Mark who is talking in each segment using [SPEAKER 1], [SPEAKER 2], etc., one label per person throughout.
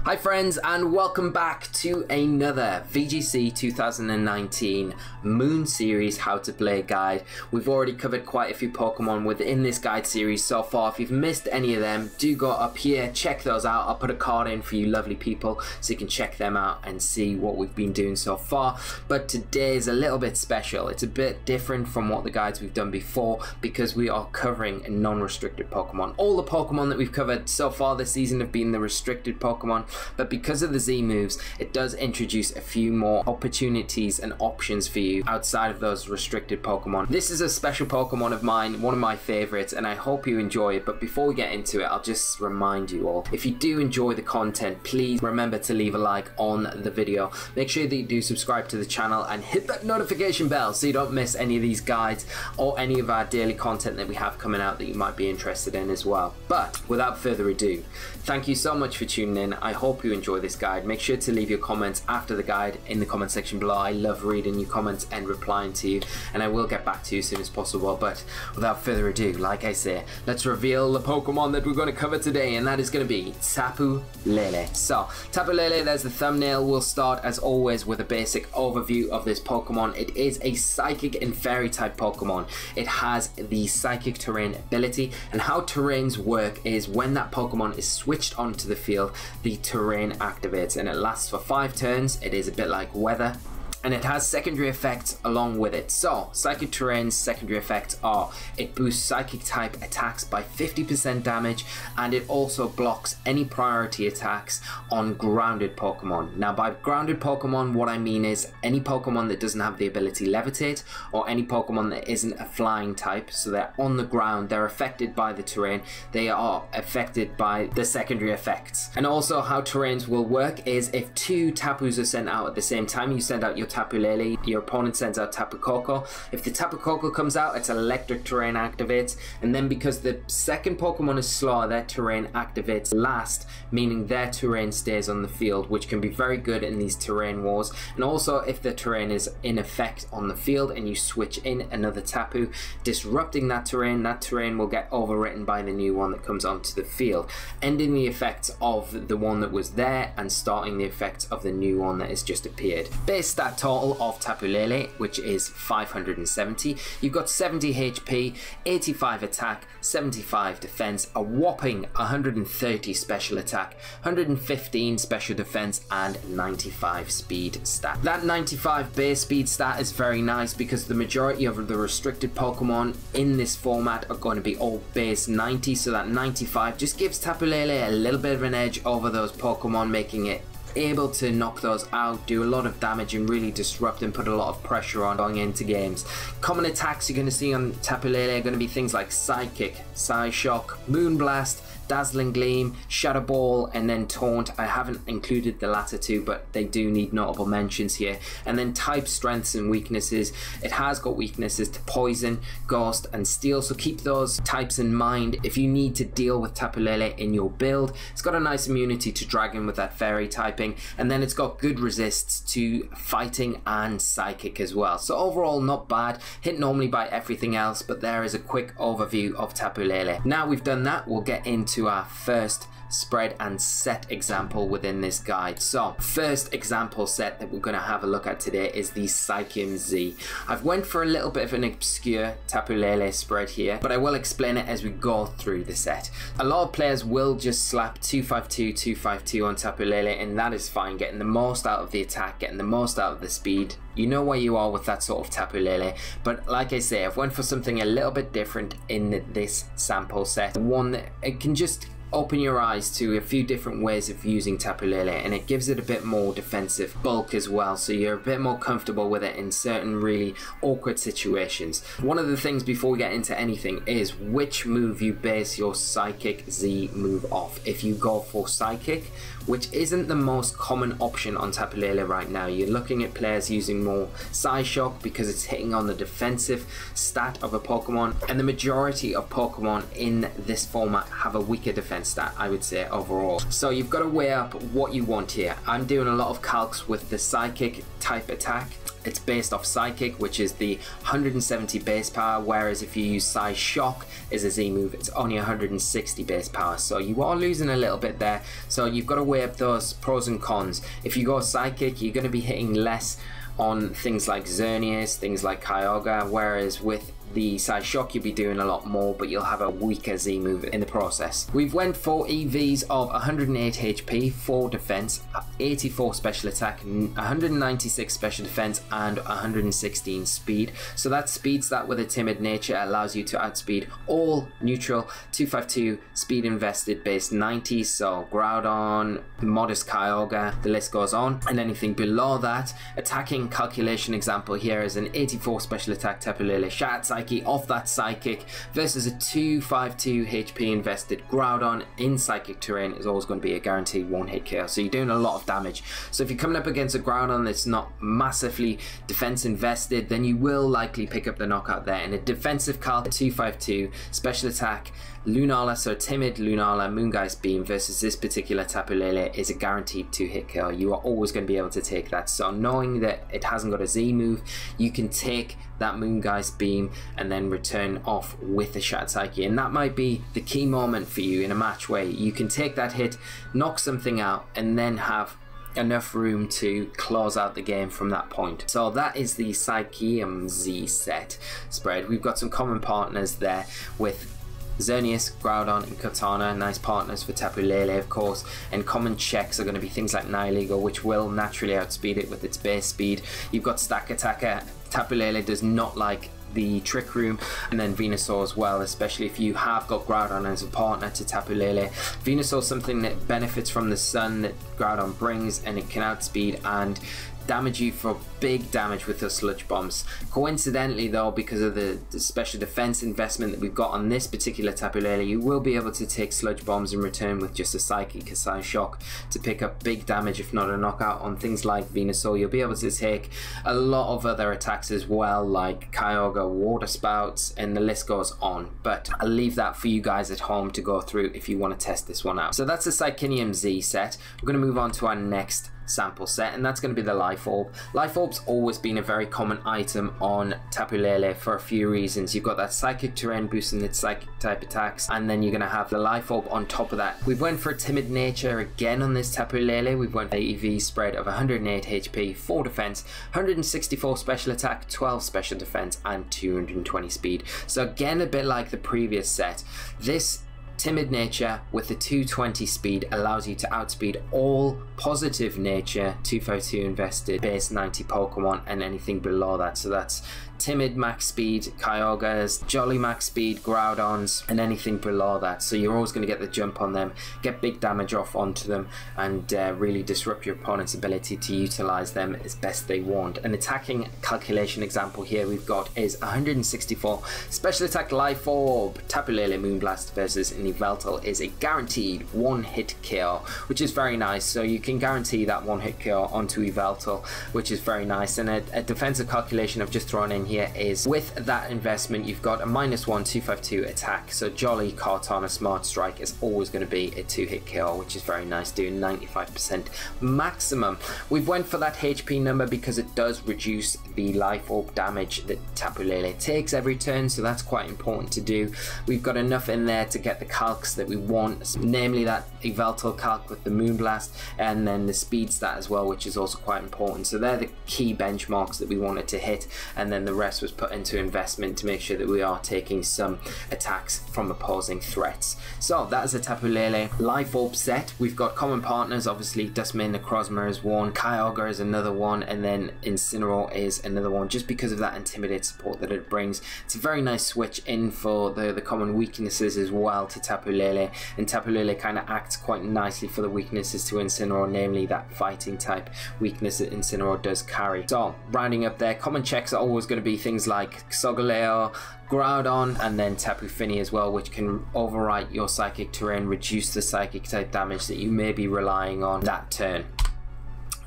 [SPEAKER 1] Hi friends, and welcome back to another VGC 2019 Moon Series How to Play guide. We've already covered quite a few Pokemon within this guide series so far. If you've missed any of them, do go up here, check those out. I'll put a card in for you lovely people so you can check them out and see what we've been doing so far. But today is a little bit special. It's a bit different from what the guides we've done before because we are covering a non-restricted Pokemon. All the Pokemon that we've covered so far this season have been the restricted Pokemon, but because of the Z moves, it does introduce a few more opportunities and options for you outside of those restricted Pokemon. This is a special Pokemon of mine, one of my favorites, and I hope you enjoy it. But before we get into it, I'll just remind you all, if you do enjoy the content, please remember to leave a like on the video. Make sure that you do subscribe to the channel and hit that notification bell so you don't miss any of these guides or any of our daily content that we have coming out that you might be interested in as well. But without further ado, thank you so much for tuning in. I hope you enjoy this guide. Make sure to leave your comments after the guide in the comment section below. I love reading your comments and replying to you, and I will get back to you as soon as possible. But without further ado, like I say, let's reveal the Pokemon that we're going to cover today, and that is going to be Tapu Lele. So Tapu Lele, there's the thumbnail. We'll start as always with a basic overview of this Pokemon. It is a Psychic and Fairy type Pokemon. It has the Psychic Terrain ability, and how terrains work is when that Pokemon is switched onto the field, the terrain activates, and it lasts for 5 turns. It is a bit like weather, and it has secondary effects along with it. So Psychic Terrain's secondary effects are: it boosts Psychic type attacks by 50% damage, and it also blocks any priority attacks on grounded Pokemon. Now by grounded Pokemon, what I mean is any Pokemon that doesn't have the ability Levitate, or any Pokemon that isn't a flying type, so they're on the ground, they're affected by the terrain, they are affected by the secondary effects. And also how terrains will work is if 2 Tapus are sent out at the same time, you send out your Tapu Lele, your opponent sends out Tapu Koko. If the Tapu Koko comes out, its electric terrain activates, and then because the second Pokemon is slower, their terrain activates last, meaning their terrain stays on the field, which can be very good in these terrain wars. And also if the terrain is in effect on the field and you switch in another Tapu, disrupting that terrain will get overwritten by the new one that comes onto the field, ending the effects of the one that was there and starting the effects of the new one that has just appeared. Base stat total of Tapu Lele, which is 570. You've got 70 HP, 85 attack, 75 defense, a whopping 130 special attack, 115 special defense, and 95 speed stat. That 95 base speed stat is very nice because the majority of the restricted Pokemon in this format are going to be all base 90, so that 95 just gives Tapu Lele a little bit of an edge over those Pokemon, making it able to knock those out, do a lot of damage, and really disrupt and put a lot of pressure on going into games. Common attacks you're going to see on Tapu Lele are going to be things like Psychic, Psyshock, Moonblast, Dazzling Gleam, Shadow Ball, and then Taunt. I haven't included the latter two, but they do need notable mentions here. And then type strengths and weaknesses. It has got weaknesses to Poison, Ghost, and Steel, so keep those types in mind if you need to deal with Tapu Lele in your build. It's got a nice immunity to Dragon with that Fairy typing, and then it's got good resists to Fighting and Psychic as well. So overall not bad, hit normally by everything else, but there is a quick overview of Tapu Lele. Now we've done that, we'll get into our first spread and set example within this guide. So first example set that we're going to have a look at today is the Psychium Z. I've went for a little bit of an obscure Tapu Lele spread here, but I will explain it as we go through the set. A lot of players will just slap 252, 252 on Tapu Lele, and that is fine, getting the most out of the attack, getting the most out of the speed. You know where you are with that sort of Tapu Lele, but like I say, I've went for something a little bit different in this sample set. One that it can just open your eyes to a few different ways of using Tapu Lele, and it gives it a bit more defensive bulk as well, so you're a bit more comfortable with it in certain really awkward situations. One of the things before we get into anything is which move you base your Psychic Z move off. If you go for Psychic, which isn't the most common option on Tapu Lele right now, you're looking at players using more Psyshock because it's hitting on the defensive stat of a Pokemon, and the majority of Pokemon in this format have a weaker defense stat, I would say, overall. So you've got to weigh up what you want here. I'm doing a lot of calcs with the Psychic type attack, it's based off Psychic, which is the 170 base power, whereas if you use Psy Shock as a Z move, it's only 160 base power. So you are losing a little bit there. So you've got to weigh up those pros and cons. If you go Psychic, you're going to be hitting less on things like Xerneas, things like Kyogre, whereas with the Psy Shock you'll be doing a lot more, but you'll have a weaker Z move in the process. We've went for EVs of 108 HP, 4 defense, 84 special attack, 196 special defense, and 116 speed. So that speeds that with a timid nature, allows you to outspeed all neutral, 252 speed invested base 90, so Groudon, modest Kyogre, the list goes on. And anything below that, attacking calculation example here is an 84 special attack Tapu Lele Shattered Psyche off that Psychic versus a 252 HP invested Groudon in Psychic terrain is always going to be a guaranteed one hit KO. So you're doing a lot of damage. So if you're coming up against a Groudon that's not massively defense invested, then you will likely pick up the knockout there. In a defensive calc, 252 special attack Lunala, so timid Lunala Moongeist Beam versus this particular Tapu Lele is a guaranteed 2-hit kill. You are always going to be able to take that. So knowing that it hasn't got a Z move, you can take that Moongeist Beam and then return off with the Shattered Psyche, and that might be the key moment for you in a match where you can take that hit, knock something out, and then have enough room to close out the game from that point. So that is the Psycheum Z set spread. We've got some common partners there with Xerneas, Groudon, and Cortana, nice partners for Tapu Lele, of course. And common checks are going to be things like Nihilego, which will naturally outspeed it with its base speed. You've got Stack Attacker. Tapu Lele does not like the Trick Room, and then Venusaur as well, especially if you have got Groudon as a partner to Tapu Lele. Venusaur is something that benefits from the sun that Groudon brings, and it can outspeed and damage you for big damage with the Sludge Bombs. Coincidentally though, because of the special defense investment that we've got on this particular Tapu Lele, you will be able to take Sludge Bombs in return with just a Psychic, a Psy Shock, to pick up big damage, if not a knockout, on things like Venusaur. You'll be able to take a lot of other attacks as well, like Kyogre, Water Spouts, and the list goes on. But I'll leave that for you guys at home to go through if you want to test this one out. So that's the Psycheum Z set. We're going to move on to our next sample set, and that's going to be the Life Orb. Life Orb's always been a very common item on Tapu Lele for a few reasons. You've got that Psychic terrain boosting its Psychic type attacks, and then you're going to have the Life Orb on top of that. We've went for a timid nature again on this Tapu Lele. We've went for AEV spread of 108 HP, 4 defense, 164 special attack, 12 special defense, and 220 speed. So again, a bit like the previous set, this timid nature with the 220 speed allows you to outspeed all positive nature 252 invested base 90 Pokemon and anything below that. So that's timid max speed Kyogres, jolly max speed Groudons, and anything below that. So you're always going to get the jump on them, get big damage off onto them, and really disrupt your opponent's ability to utilize them as best they want. An attacking calculation example here we've got is 164 special attack Life Orb Tapu Lele Moonblast versus an Yveltal is a guaranteed one-hit kill, which is very nice. So you can guarantee that one-hit kill onto Yveltal, which is very nice. And a defensive calculation I've just thrown in here is with that investment you've got a -1 252 attack, so jolly Cortana Smart Strike is always going to be a 2-hit kill, which is very nice, doing 95% maximum. We've went for that HP number because it does reduce the Life Orb damage that Tapu Lele takes every turn, so that's quite important to do. We've got enough in there to get the calcs that we want, namely that Yveltal calc with the Moonblast, and then the speed stat as well, which is also quite important. So they're the key benchmarks that we wanted to hit, and then the rest was put into investment to make sure that we are taking some attacks from opposing threats. So that is a Tapu Lele Life Orb set. We've got common partners, obviously Dustman Necrozma is one, Kyogre is another one, and then Incineroar is another one, just because of that Intimidate support that it brings. It's a very nice switch in for the common weaknesses as well to Tapu Lele, and Tapu Lele kind of acts quite nicely for the weaknesses to Incineroar, namely that fighting type weakness that Incineroar does carry. So rounding up there, common checks are always going to be things like Solgaleo, Groudon, and then Tapu Fini as well, which can overwrite your Psychic terrain, reduce the Psychic type damage that you may be relying on that turn.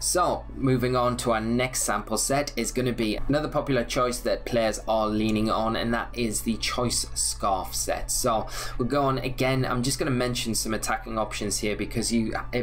[SPEAKER 1] So moving on to our next sample set is going to be another popular choice that players are leaning on, and that is the Choice Scarf set. So we'll go on again. I'm just going to mention some attacking options here, because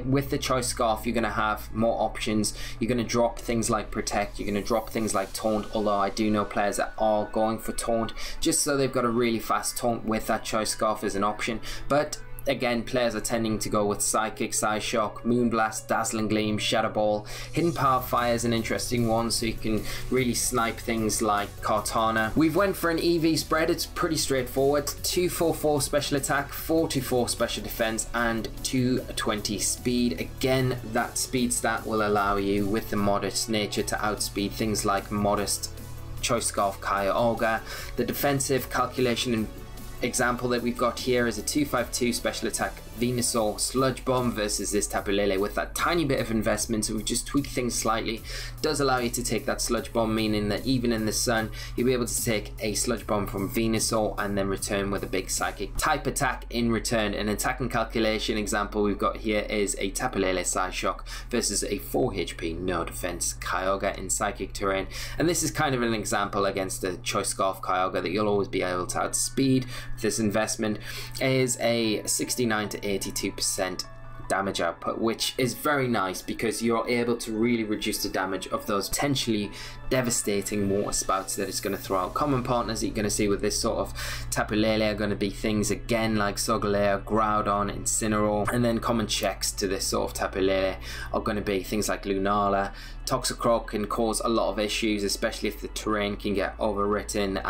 [SPEAKER 1] with the Choice Scarf you're going to have more options. You're going to drop things like Protect, you're going to drop things like Taunt, although I do know players that are going for Taunt just so they've got a really fast Taunt with that Choice Scarf as an option. But again, players are tending to go with Psychic, Psyshock, Moonblast, Dazzling Gleam, Shadow Ball. Hidden Power Fire is an interesting one, so you can really snipe things like Kartana. We've went for an EV spread. It's pretty straightforward. 244 special attack, 44 special defense, and 220 speed. Again, that speed stat will allow you, with the modest nature, to outspeed things like modest Choice Scarf Kyogre. The defensive calculation and example that we've got here is a 252 special attack Venusaur Sludge Bomb versus this Tapu Lele. With that tiny bit of investment, so we've just tweaked things slightly, does allow you to take that Sludge Bomb, meaning that even in the sun you'll be able to take a Sludge Bomb from Venusaur and then return with a big Psychic type attack in return. An attacking calculation example we've got here is a Tapu Lele Psyshock versus a 4 HP no defense Kyogre in Psychic terrain, and this is kind of an example against the Choice Scarf Kyogre that you'll always be able to outspeed. This investment is a 69 to 82% damage output, which is very nice because you're able to really reduce the damage of those potentially devastating water spouts that it's going to throw out. Common partners that you're going to see with this sort of Tapu Lele are going to be things again like Solgaleo, Groudon, Incineroar, and then common checks to this sort of Tapu Lele are going to be things like Lunala. Toxicroak can cause a lot of issues, especially if the terrain can get overwritten,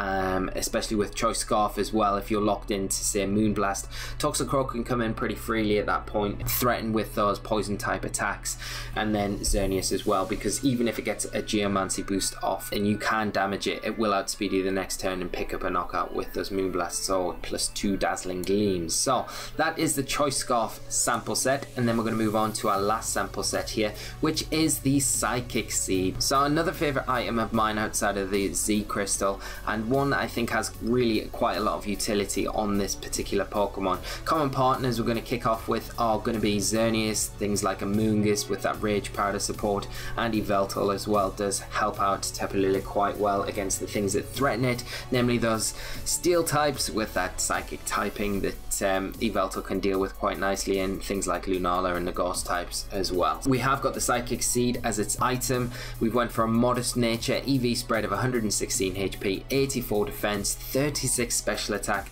[SPEAKER 1] especially with Choice Scarf as well. If you're locked into, say, Moonblast, Toxicroak can come in pretty freely at that point, threaten with those poison type attacks, and then Xerneas as well, because even if it gets a Geomancy boost off and you can damage it, it will outspeed you the next turn and pick up a knockout with those Moonblasts or +2 Dazzling Gleams. So that is the Choice Scarf sample set, and then we're going to move on to our last sample set here, which is the Psychic Seed. So another favorite item of mine outside of the Z Crystal, and one that I think has really quite a lot of utility on this particular Pokemon. Common partners we're going to kick off with are going to be Xerneas, things like a Moongus with that Rage Powder support, and Yveltal as well does help out Tapu Lele quite well against the things that threaten it, namely those Steel types with that Psychic typing that Yveltal can deal with quite nicely, and things like Lunala and the Ghost types as well. We have got the Psychic Seed as its item. We've went for a modest nature, EV spread of 116 HP, 84 defense, 36 special attack,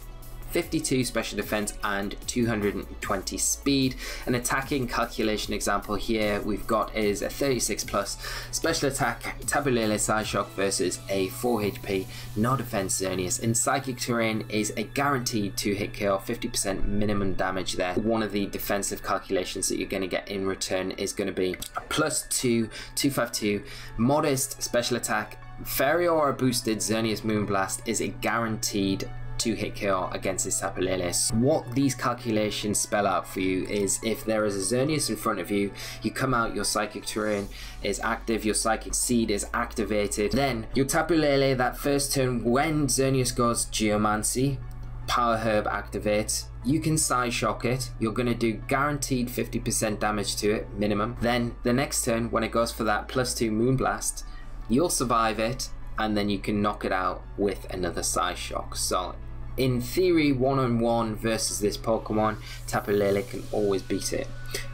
[SPEAKER 1] 52 special defense, and 220 speed. An attacking calculation example here we've got is a 36 plus special attack Tapu Lele Psyshock versus a 4 HP no defense Xerneas. In Psychic terrain is a guaranteed 2-hit KO, 50% minimum damage there. One of the defensive calculations that you're going to get in return is going to be a +2 252 modest special attack Fairy Aura boosted Xerneas Moonblast is a guaranteed 2-hit KO against this Tapu Lele. What these calculations spell out for you is if there is a Xerneas in front of you, you come out, your Psychic terrain is active, your Psychic Seed is activated, then your Tapu Lele that first turn, when Xerneas goes Geomancy, Power Herb activates, you can Psyshock it, you're going to do guaranteed 50% damage to it, minimum. Then the next turn, when it goes for that +2 Moonblast, you'll survive it, and then you can knock it out with another Psyshock. So in theory, one-on-one versus this Pokemon, Tapu Lele can always beat it.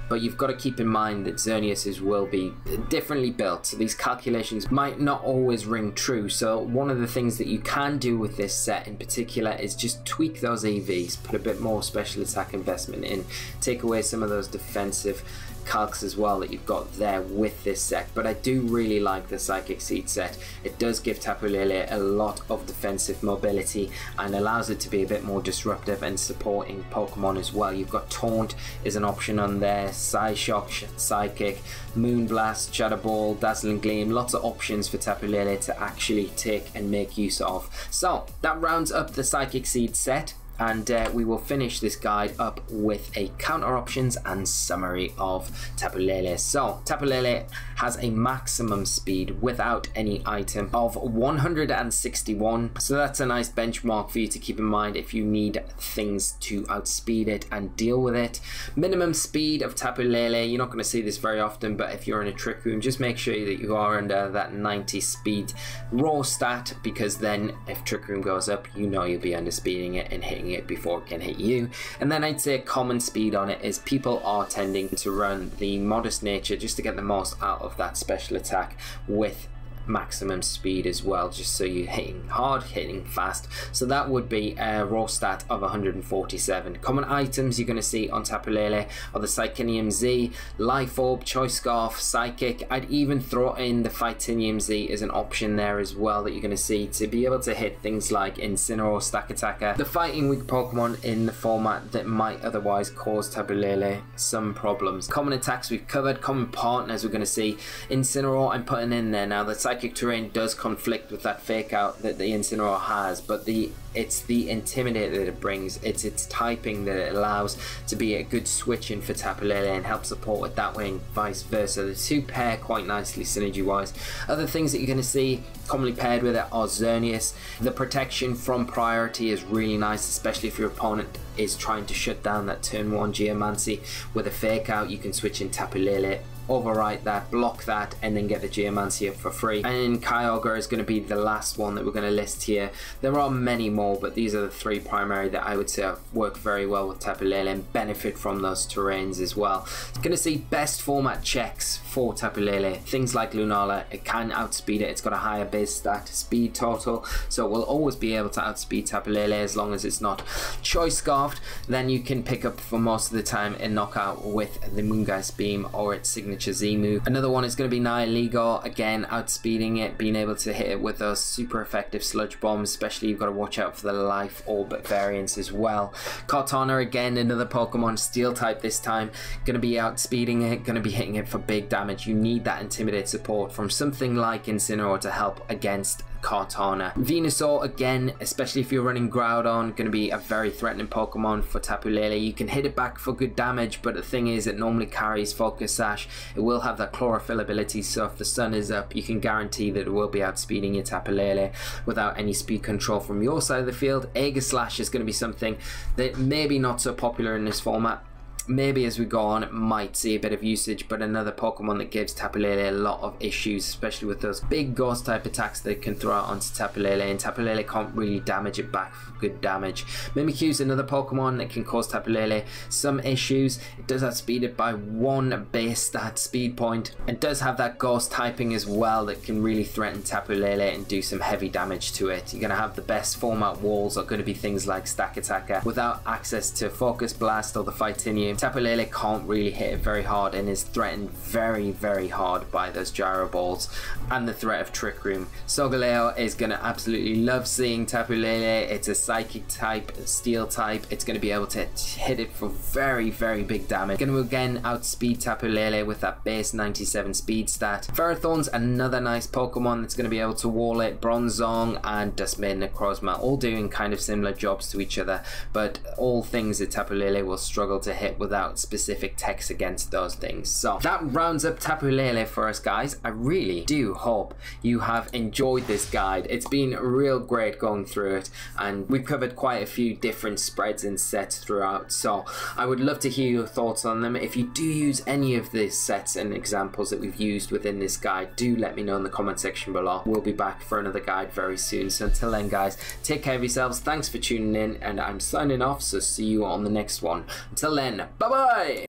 [SPEAKER 1] But you've got to keep in mind that Xerneas will be differently built, so these calculations might not always ring true. So one of the things that you can do with this set in particular is just tweak those EVs, put a bit more special attack investment in, take away some of those defensive calcs as well that you've got there with this set. But I do really like the Psychic Seed set. It does give Tapu Lele a lot of defensive mobility and allows it to be a bit more disruptive and supporting Pokemon as well. You've got Taunt is an option on there, Psyshock, Psychic, Moonblast, Shadow Ball, Dazzling Gleam, lots of options for Tapu Lele to actually take and make use of. So that rounds up the Psychic Seed set. and we will finish this guide up with a counter options and summary of Tapu Lele. So Tapu Lele has a maximum speed without any item of 161, so that's a nice benchmark for you to keep in mind if you need things to outspeed it and deal with it. Minimum speed of Tapu Lele, you're not going to see this very often, but if you're in a trick room, just make sure that you are under that 90 speed raw stat, because then if trick room goes up, you know you'll be under speeding it and hitting it before it can hit you. And then I'd say common speed on it is people are tending to run the modest nature just to get the most out of that special attack with maximum speed as well, just so you're hitting hard, hitting fast. So that would be a raw stat of 147. Common items you're going to see on Tapu Lele are the Psychinium Z, Life Orb, Choice Scarf, Psychic. I'd even throw in the Phytinium Z as an option there as well that you're going to see to be able to hit things like Incineroar, Stack Attacker, the fighting weak Pokemon in the format that might otherwise cause Tapu Lele some problems. Common attacks we've covered. Common partners we're going to see Incineroar I'm putting in there. Now the Psychic terrain does conflict with that fake out that the Incineroar has, but it's the Intimidate that it brings, it's its typing that it allows to be a good switch in for Tapu Lele and help support it that way and vice versa. The two pair quite nicely synergy wise. Other things that you're going to see commonly paired with it are Xerneas. The protection from priority is really nice, especially if your opponent is trying to shut down that turn 1 Geomancy with a fake out. You can switch in Tapu Lele, overwrite that, block that, and then get the Geomancy up for free. And Kyogre is going to be the last one that we're going to list here. There are many more, but these are the three primary that I would say work very well with Tapu Lele and benefit from those terrains as well. You're going to see best format checks for Tapu Lele. Things like Lunala, it can outspeed it. It's got a higher base stat speed total, so it will always be able to outspeed Tapu Lele as long as it's not Choice Scarfed. Then you can pick up for most of the time a knockout with the Moongeist Beam or its signature Z move. Another one is going to be Nihilego, again outspeeding it, being able to hit it with those super effective sludge bombs, especially you've got to watch out for the Life Orb variants as well. Kartana, again another Pokemon Steel type this time, going to be outspeeding it, going to be hitting it for big damage. You need that Intimidate support from something like Incineroar to help against Kartana. Venusaur, again, especially if you're running Groudon, going to be a very threatening Pokemon for Tapu Lele. You can hit it back for good damage, but the thing is it normally carries Focus Sash. It will have that Chlorophyll ability, so if the sun is up, you can guarantee that it will be outspeeding your Tapu Lele without any speed control from your side of the field. Aegislash is going to be something that maybe not so popular in this format. Maybe as we go on it might see a bit of usage, but another Pokemon that gives Tapu Lele a lot of issues, especially with those big ghost type attacks they can throw out onto Tapu Lele, and Tapu Lele can't really damage it back for good damage. Mimikyu is another Pokemon that can cause Tapu Lele some issues. It does outspeed it by 1 base stat speed point, and does have that ghost typing as well that can really threaten Tapu Lele and do some heavy damage to it. You're going to have the best format walls are going to be things like Stack Attacker. Without access to Focus Blast or the Phytinium, Tapu Lele can't really hit it very hard and is threatened very hard by those Gyro Balls and the threat of Trick Room. Solgaleo is going to absolutely love seeing Tapu Lele. It's a Psychic type, a Steel type. It's going to be able to hit it for very big damage. Going to again outspeed Tapu Lele with that base 97 speed stat. Ferrothorn's another nice Pokemon that's going to be able to wall it. Bronzong and Duskmane Necrozma all doing kind of similar jobs to each other, but all things that Tapu Lele will struggle to hit without specific text against those things. So that rounds up Tapu Lele for us, guys. I really do hope you have enjoyed this guide. It's been real great going through it, and we've covered quite a few different spreads and sets throughout, so I would love to hear your thoughts on them. If you do use any of the sets and examples that we've used within this guide, do let me know in the comment section below. We'll be back for another guide very soon, so until then guys, take care of yourselves. Thanks for tuning in, and I'm signing off, so see you on the next one. Until then, bye bye.